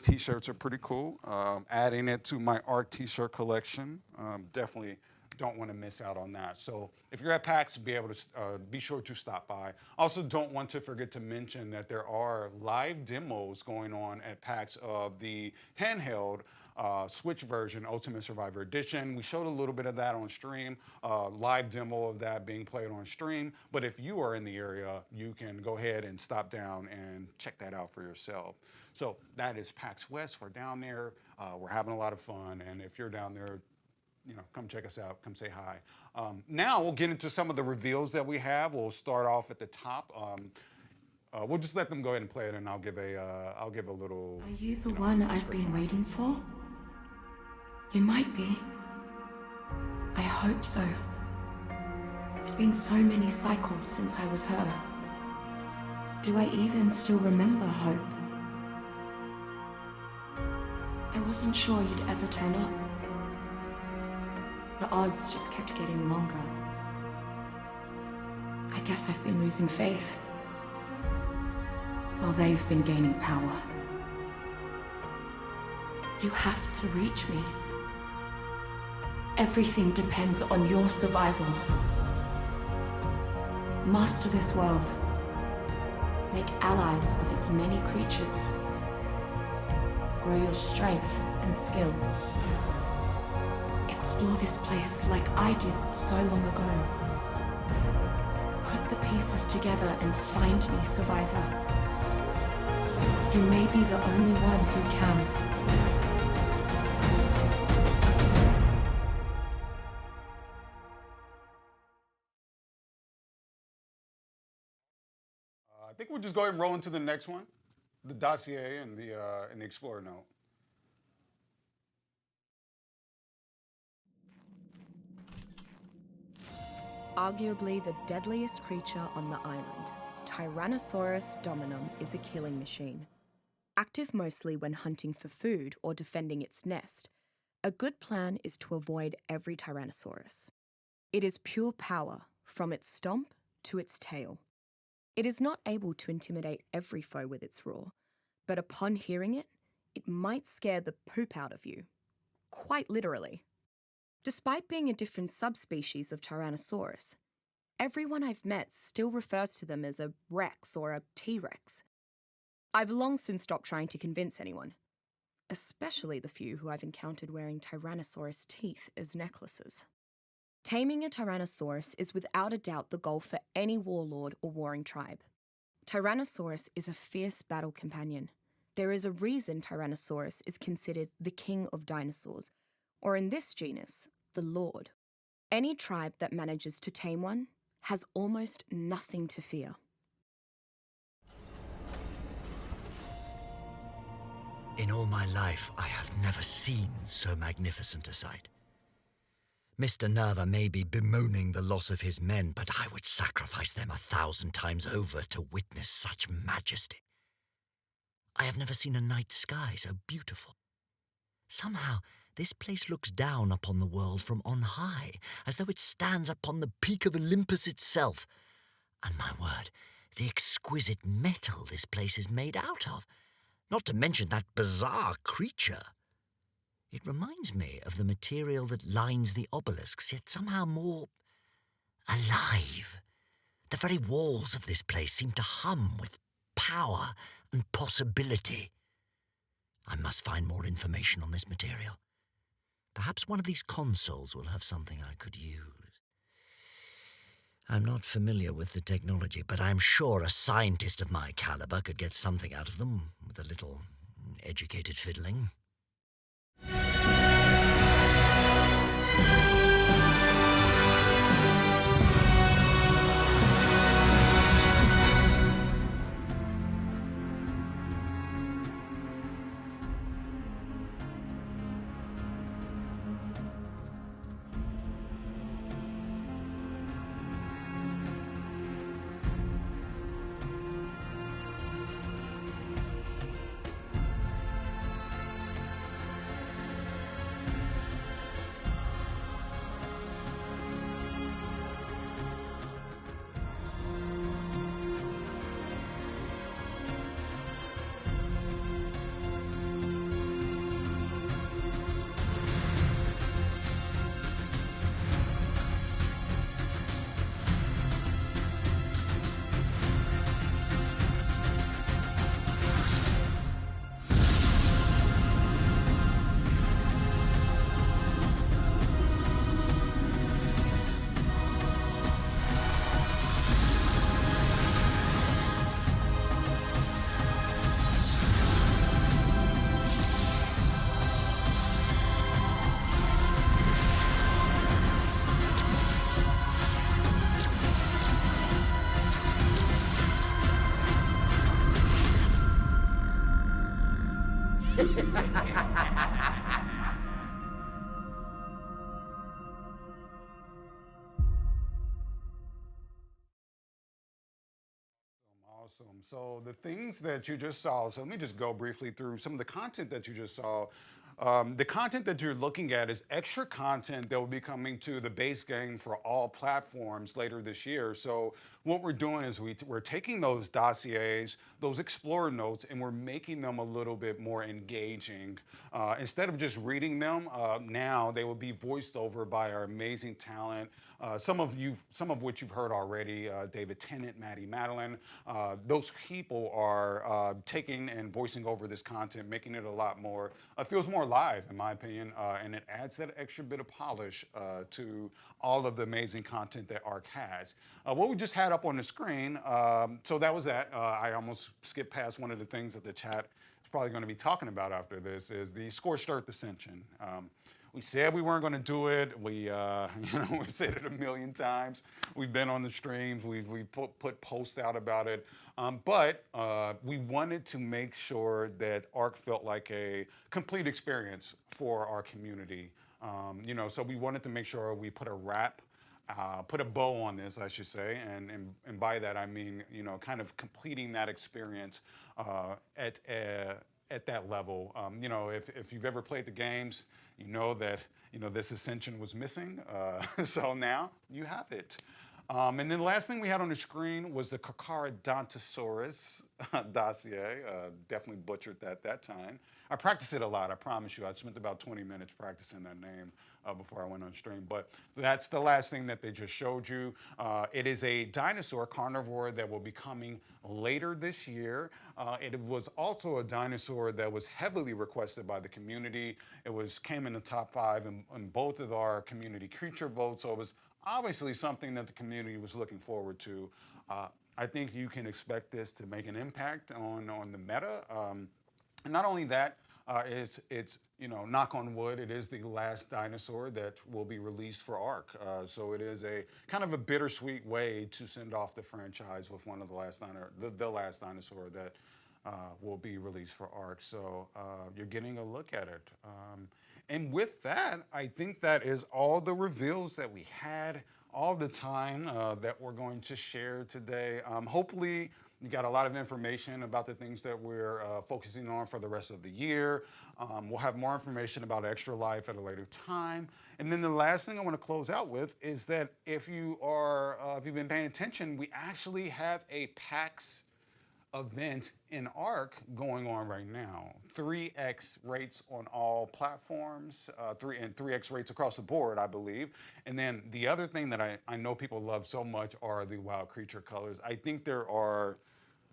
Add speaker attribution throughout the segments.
Speaker 1: t-shirts are pretty cool. Adding it to my ARK t-shirt collection. Definitely don't want to miss out on that. So if you're at PAX, be sure to stop by. Also, don't want to forget to mention that there are live demos going on at PAX of the handheld Switch version, Ultimate Survivor Edition. We showed a little bit of that on stream, live demo of that being played on stream. But if you are in the area, you can go ahead and stop down and check that out for yourself. So that is PAX West. We're down there. We're having a lot of fun. And if you're down there, come check us out. Come say hi. Now we'll get into some of the reveals that we have. We'll start off at the top. We'll just let them go ahead and play it, and I'll give a little.
Speaker 2: Are you the one I've been waiting for? You might be. I hope so. It's been so many cycles since I was her. Do I even still remember Hope? I wasn't sure you'd ever turn up. The odds just kept getting longer. I guess I've been losing faith, while they've been gaining power. You have to reach me. Everything depends on your survival. Master this world. Make allies of its many creatures. Grow your strength and skill. Explore this place like I did so long ago. Put the pieces together and find me, survivor. You may be the only one who can.
Speaker 1: I think we'll just go ahead and roll into the next one, the Dossier and the Explorer note.
Speaker 3: Arguably the deadliest creature on the island, Tyrannosaurus Dominum is a killing machine. Active mostly when hunting for food or defending its nest, a good plan is to avoid every Tyrannosaurus. It is pure power, from its stomp to its tail. It is not able to intimidate every foe with its roar, but upon hearing it, it might scare the poop out of you. Quite literally. Despite being a different subspecies of Tyrannosaurus, everyone I've met still refers to them as a Rex or a T-Rex. I've long since stopped trying to convince anyone, especially the few who I've encountered wearing Tyrannosaurus teeth as necklaces. Taming a Tyrannosaurus is without a doubt the goal for any warlord or warring tribe. Tyrannosaurus is a fierce battle companion. There is a reason Tyrannosaurus is considered the king of dinosaurs, or in this genus, the lord. Any tribe that manages to tame one has almost nothing to fear.
Speaker 4: In all my life, I have never seen so magnificent a sight. Mr. Nerva may be bemoaning the loss of his men, but I would sacrifice them 1,000 times over to witness such majesty. I have never seen a night sky so beautiful. Somehow, this place looks down upon the world from on high, as though it stands upon the peak of Olympus itself. And my word, the exquisite metal this place is made out of, not to mention that bizarre creature. It reminds me of the material that lines the obelisks, yet somehow more alive. The very walls of this place seem to hum with power and possibility. I must find more information on this material. Perhaps one of these consoles will have something I could use. I'm not familiar with the technology, but I'm sure a scientist of my caliber could get something out of them with a little educated fiddling.
Speaker 1: Awesome. So the things that you just saw, so let me just go briefly through some of the content that you just saw. The content that you're looking at is extra content that will be coming to the base game for all platforms later this year. So what we're doing is we're taking those dossiers, those explorer notes, and we're making them a little bit more engaging. Instead of just reading them, now they will be voiced over by our amazing talent. Some of which you've heard already, David Tennant, Maddie Madeline. Those people are taking and voicing over this content, making it a lot more, feels more live in my opinion, and it adds that extra bit of polish to all of the amazing content that ARK has. What we just had up on the screen, so that was that. I almost skipped past one of the things that the chat is probably going to be talking about after this, is the Scorched Earth Ascension. We said we weren't going to do it. We said it a million times. We've been on the streams. We've put posts out about it. But we wanted to make sure that ARK felt like a complete experience for our community. So we wanted to make sure we put a wrap, put a bow on this, I should say, and by that I mean, kind of completing that experience at that level. If you've ever played the games, you know that this ascension was missing. So now you have it. And then the last thing we had on the screen was the Kokara Dantasaurus Dossier. Definitely butchered that time. I practiced it a lot, I promise you. I spent about 20 minutes practicing that name before I went on stream. But that's the last thing that they just showed you. It is a dinosaur carnivore that will be coming later this year. It was also a dinosaur that was heavily requested by the community. Came in the top 5 in both of our community creature votes. So it was obviously something that the community was looking forward to. I think you can expect this to make an impact on the meta. And not only that, it's knock on wood, it is the last dinosaur that will be released for ARK. So it is a kind of a bittersweet way to send off the franchise with one of the last dinosaur that will be released for ARK. So you're getting a look at it. And with that, I think that is all the reveals that we had, all the time that we're going to share today. Hopefully, you got a lot of information about the things that we're focusing on for the rest of the year. We'll have more information about Extra Life at a later time. And then the last thing I want to close out with is that if you've been paying attention, we actually have a PAX event in ARK going on right now. 3x rates on all platforms, 3x rates across the board, I believe. And then the other thing that I know people love so much are the wild creature colors. I think there are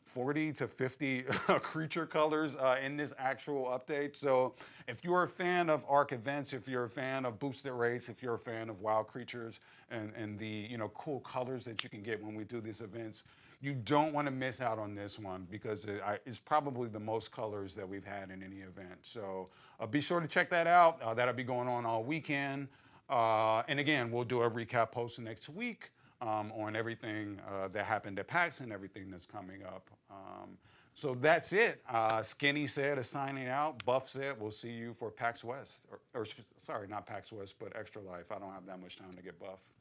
Speaker 1: 40 to 50 creature colors in this actual update. So if you're a fan of ARK events, if you're a fan of boosted rates, if you're a fan of wild creatures and the cool colors that you can get when we do these events, you don't want to miss out on this one because it's probably the most colors that we've had in any event. So be sure to check that out. That'll be going on all weekend. And again, we'll do a recap post next week on everything that happened at PAX and everything that's coming up. So that's it. Skinny said is signing out. Buff said we'll see you for PAX West. Sorry, not PAX West, but Extra Life. I don't have that much time to get Buff.